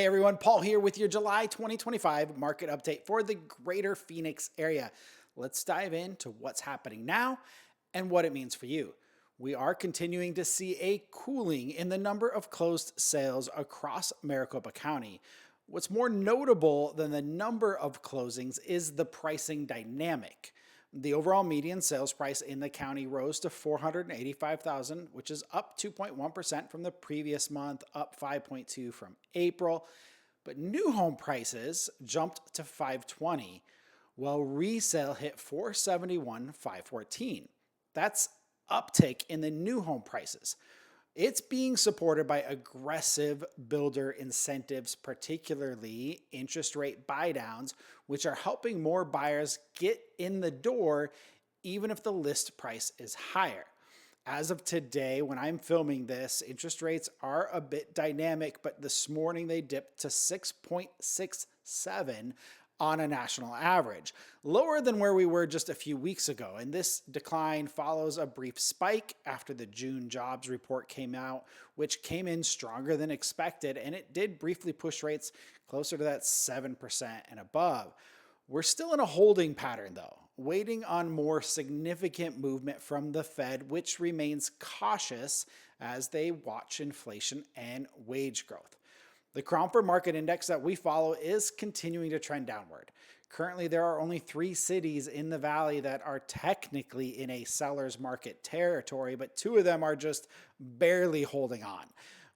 Hey everyone, Paul here with your July 2025 market update for the greater Phoenix area. Let's dive into what's happening now and what it means for you. We are continuing to see a cooling in the number of closed sales across Maricopa County. What's more notable than the number of closings is the pricing dynamic. The overall median sales price in the county rose to $485,000, which is up 2.1% from the previous month, up 5.2 from April. But new home prices jumped to $520, while resale hit $471, $514. That's uptick in the new home prices. It's being supported by aggressive builder incentives, particularly interest rate buydowns, which are helping more buyers get in the door even if the list price is higher. As of today, when I'm filming this, interest rates are a bit dynamic, but this morning they dipped to 6.67 on a national average, lower than where we were just a few weeks ago. And this decline follows a brief spike after the June jobs report came out, which came in stronger than expected, and it did briefly push rates closer to that 7% and above. We're still in a holding pattern though, waiting on more significant movement from the Fed, which remains cautious as they watch inflation and wage growth. The Cromford Market Index that we follow is continuing to trend downward. Currently, there are only 3 cities in the valley that are technically in a seller's market territory, but 2 of them are just barely holding on.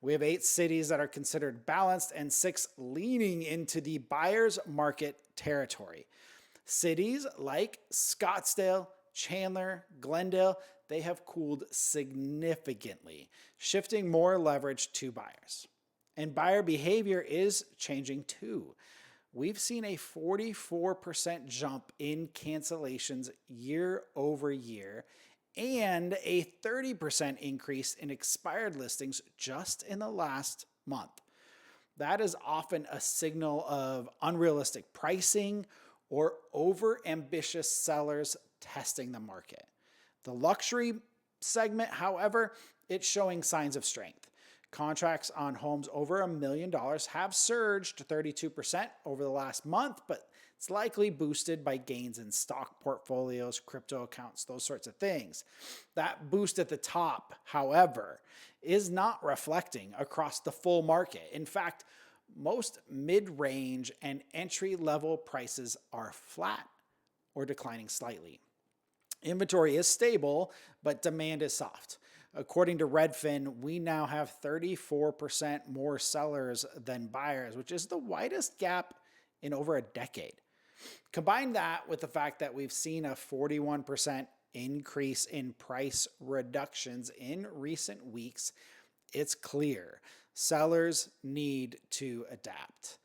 We have 8 cities that are considered balanced and 6 leaning into the buyer's market territory. Cities like Scottsdale, Chandler, Glendale, they have cooled significantly, shifting more leverage to buyers. And buyer behavior is changing too. We've seen a 44% jump in cancellations year over year and a 30% increase in expired listings just in the last month. That is often a signal of unrealistic pricing or over-ambitious sellers testing the market. The luxury segment, however, it's showing signs of strength. Contracts on homes over $1 million have surged 32% over the last month, but it's likely boosted by gains in stock portfolios, crypto accounts, those sorts of things. That boost at the top, however, is not reflecting across the full market. In fact, most mid-range and entry-level prices are flat or declining slightly. Inventory is stable, but demand is soft. According to Redfin, we now have 34% more sellers than buyers, which is the widest gap in over a decade. Combine that with the fact that we've seen a 41% increase in price reductions in recent weeks, it's clear sellers need to adapt.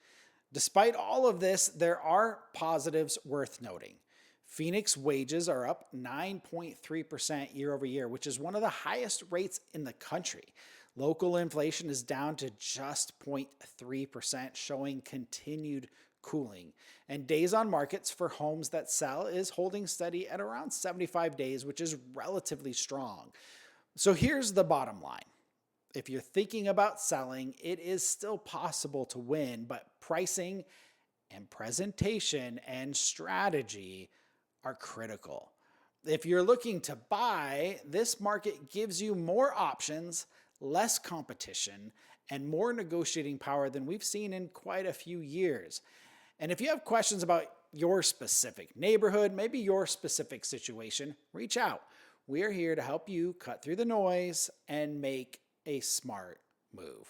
Despite all of this, there are positives worth noting. Phoenix wages are up 9.3% year over year, which is one of the highest rates in the country. Local inflation is down to just 0.3%, showing continued cooling. And days on markets for homes that sell is holding steady at around 75 days, which is relatively strong. So here's the bottom line. If you're thinking about selling, it is still possible to win, but pricing and presentation and strategy are critical. If you're looking to buy, this market gives you more options, less competition, and more negotiating power than we've seen in quite a few years. And if you have questions about your specific neighborhood, maybe your specific situation, reach out. We are here to help you cut through the noise and make a smart move.